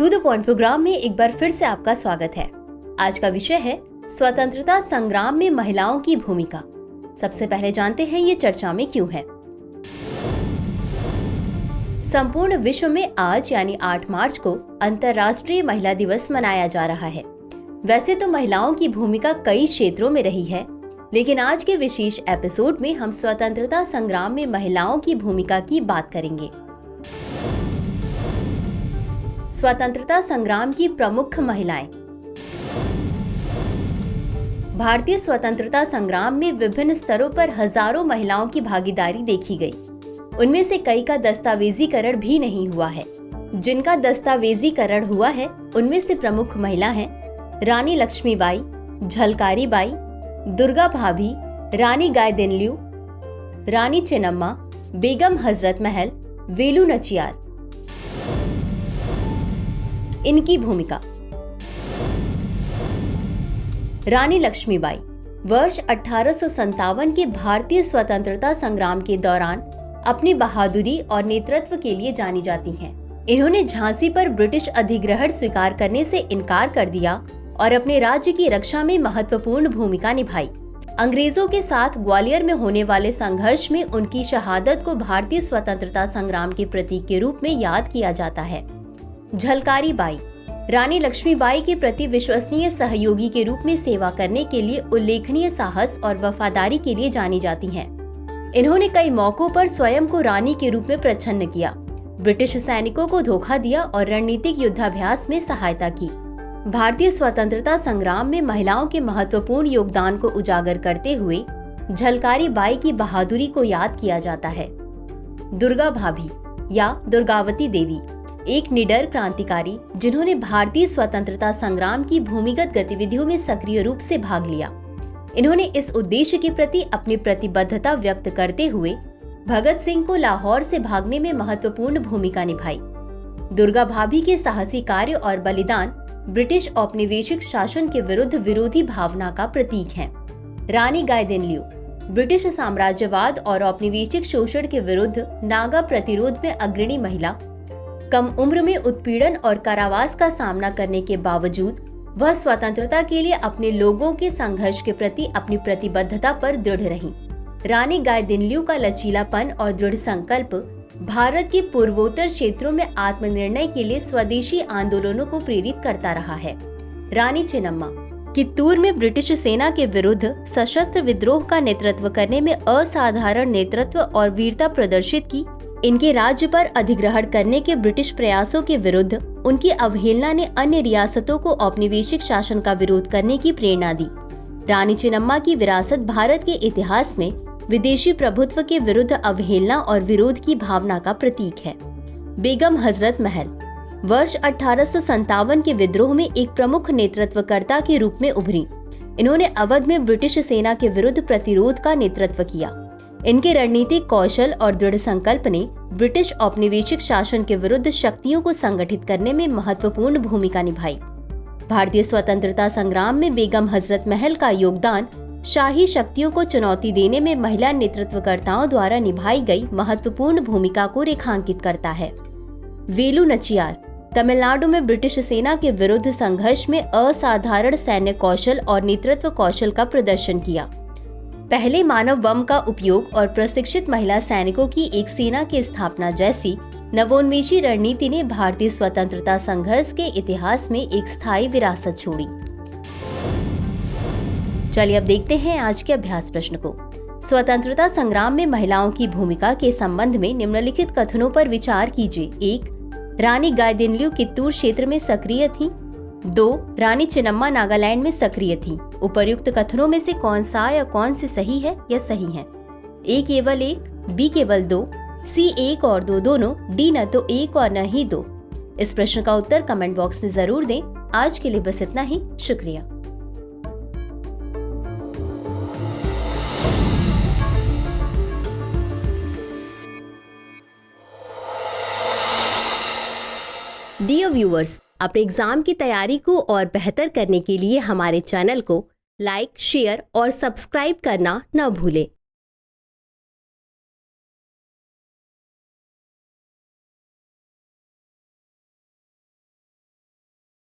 To the point programme में एक बार फिर से आपका स्वागत है। आज का विषय है स्वतंत्रता संग्राम में महिलाओं की भूमिका। सबसे पहले जानते हैं ये चर्चा में क्यों है। संपूर्ण विश्व में आज यानी 8 मार्च को अंतर्राष्ट्रीय महिला दिवस मनाया जा रहा है। वैसे तो महिलाओं की भूमिका कई क्षेत्रों में रही है, लेकिन आज के विशेष एपिसोड में हम स्वतंत्रता संग्राम में महिलाओं की भूमिका की बात करेंगे। स्वतंत्रता संग्राम की प्रमुख महिलाएं। भारतीय स्वतंत्रता संग्राम में विभिन्न स्तरों पर हजारों महिलाओं की भागीदारी देखी गई। उनमें से कई का दस्तावेजीकरण भी नहीं हुआ है। जिनका दस्तावेजीकरण हुआ है उनमें से प्रमुख महिला हैं रानी लक्ष्मीबाई, झलकारी बाई, दुर्गा भाभी, रानी गायदिन्ल्यू, रानी चेन्नम्मा, बेगम हजरत महल, वेलु नचियार। इनकी भूमिका। रानी लक्ष्मीबाई वर्ष 1857 के भारतीय स्वतंत्रता संग्राम के दौरान अपनी बहादुरी और नेतृत्व के लिए जानी जाती हैं। इन्होंने झांसी पर ब्रिटिश अधिग्रहण स्वीकार करने से इनकार कर दिया और अपने राज्य की रक्षा में महत्वपूर्ण भूमिका निभाई। अंग्रेजों के साथ ग्वालियर में होने वाले संघर्ष में उनकी शहादत को भारतीय स्वतंत्रता संग्राम के प्रतीक के रूप में याद किया जाता है। झलकारी बाई रानी लक्ष्मीबाई के प्रति विश्वसनीय सहयोगी के रूप में सेवा करने के लिए उल्लेखनीय साहस और वफादारी के लिए जानी जाती हैं। इन्होंने कई मौकों पर स्वयं को रानी के रूप में प्रच्छन्न किया, ब्रिटिश सैनिकों को धोखा दिया और रणनीतिक युद्धाभ्यास में सहायता की। भारतीय स्वतंत्रता संग्राम में महिलाओं के महत्वपूर्ण योगदान को उजागर करते हुए झलकारी बाई की बहादुरी को याद किया जाता है। दुर्गा भाभी या दुर्गावती देवी एक निडर क्रांतिकारी जिन्होंने भारतीय स्वतंत्रता संग्राम की भूमिगत गतिविधियों में सक्रिय रूप से भाग लिया। इन्होंने इस उद्देश्य के प्रति अपनी प्रतिबद्धता व्यक्त करते हुए भगत सिंह को लाहौर से भागने में महत्वपूर्ण भूमिका निभाई। दुर्गा भाभी के साहसी कार्य और बलिदान ब्रिटिश औपनिवेशिक शासन के विरुद्ध विरोधी भावना का प्रतीक हैं। रानी गायदिन्ल्यू ब्रिटिश साम्राज्यवाद और औपनिवेशिक शोषण के विरुद्ध नागा प्रतिरोध में अग्रणी महिला। कम उम्र में उत्पीड़न और कारावास का सामना करने के बावजूद वह स्वतंत्रता के लिए अपने लोगों के संघर्ष के प्रति अपनी प्रतिबद्धता पर दृढ़ रही। रानी गायदिन्ल्यू का लचीलापन और दृढ़ संकल्प भारत के पूर्वोत्तर क्षेत्रों में आत्मनिर्णय के लिए स्वदेशी आंदोलनों को प्रेरित करता रहा है। रानी चेन्नम्मा कित्तूर में ब्रिटिश सेना के विरुद्ध सशस्त्र विद्रोह का नेतृत्व करने में असाधारण नेतृत्व और वीरता प्रदर्शित की। इनके राज्य पर अधिग्रहण करने के ब्रिटिश प्रयासों के विरुद्ध उनकी अवहेलना ने अन्य रियासतों को औपनिवेशिक शासन का विरोध करने की प्रेरणा दी। रानी चेन्नम्मा की विरासत भारत के इतिहास में विदेशी प्रभुत्व के विरुद्ध अवहेलना और विरोध की भावना का प्रतीक है। बेगम हजरत महल वर्ष 1857 के विद्रोह में एक प्रमुख नेतृत्वकर्ता के रूप में उभरी। इन्होंने अवध में ब्रिटिश सेना के विरुद्ध प्रतिरोध का नेतृत्व किया। इनके रणनीतिक कौशल और दृढ़ संकल्प ने ब्रिटिश औपनिवेशिक शासन के विरुद्ध शक्तियों को संगठित करने में महत्वपूर्ण भूमिका निभाई। भारतीय स्वतंत्रता संग्राम में बेगम हजरत महल का योगदान शाही शक्तियों को चुनौती देने में महिला नेतृत्वकर्ताओं द्वारा निभाई गई महत्वपूर्ण भूमिका को रेखांकित करता है। वेलु नचियार तमिलनाडु में ब्रिटिश सेना के विरुद्ध संघर्ष में असाधारण सैन्य कौशल और नेतृत्व कौशल का प्रदर्शन किया। पहले मानव बम का उपयोग और प्रशिक्षित महिला सैनिकों की एक सेना की स्थापना जैसी नवोन्मेषी रणनीति ने भारतीय स्वतंत्रता संघर्ष के इतिहास में एक स्थायी विरासत छोड़ी। चलिए अब देखते हैं आज के अभ्यास प्रश्न को। स्वतंत्रता संग्राम में महिलाओं की भूमिका के संबंध में निम्नलिखित कथनों पर विचार कीजिए। 1. रानी गायदिन्ल्यू कित्तूर क्षेत्र में सक्रिय थी। 2. रानी चेन्नम्मा नागालैंड में सक्रिय थी। उपर्युक्त कथनों में से कौन सा या कौन से सही है या सही है? A केवल 1, B केवल 2, C 1 और 2 दोनों, D न तो 1 और न ही 2। इस प्रश्न का उत्तर कमेंट बॉक्स में जरूर दें। आज के लिए बस इतना ही। शुक्रिया। डियर व्यूअर्स, अपने एग्जाम की तैयारी को और बेहतर करने के लिए हमारे चैनल को लाइक, शेयर और सब्सक्राइब करना न भूलें।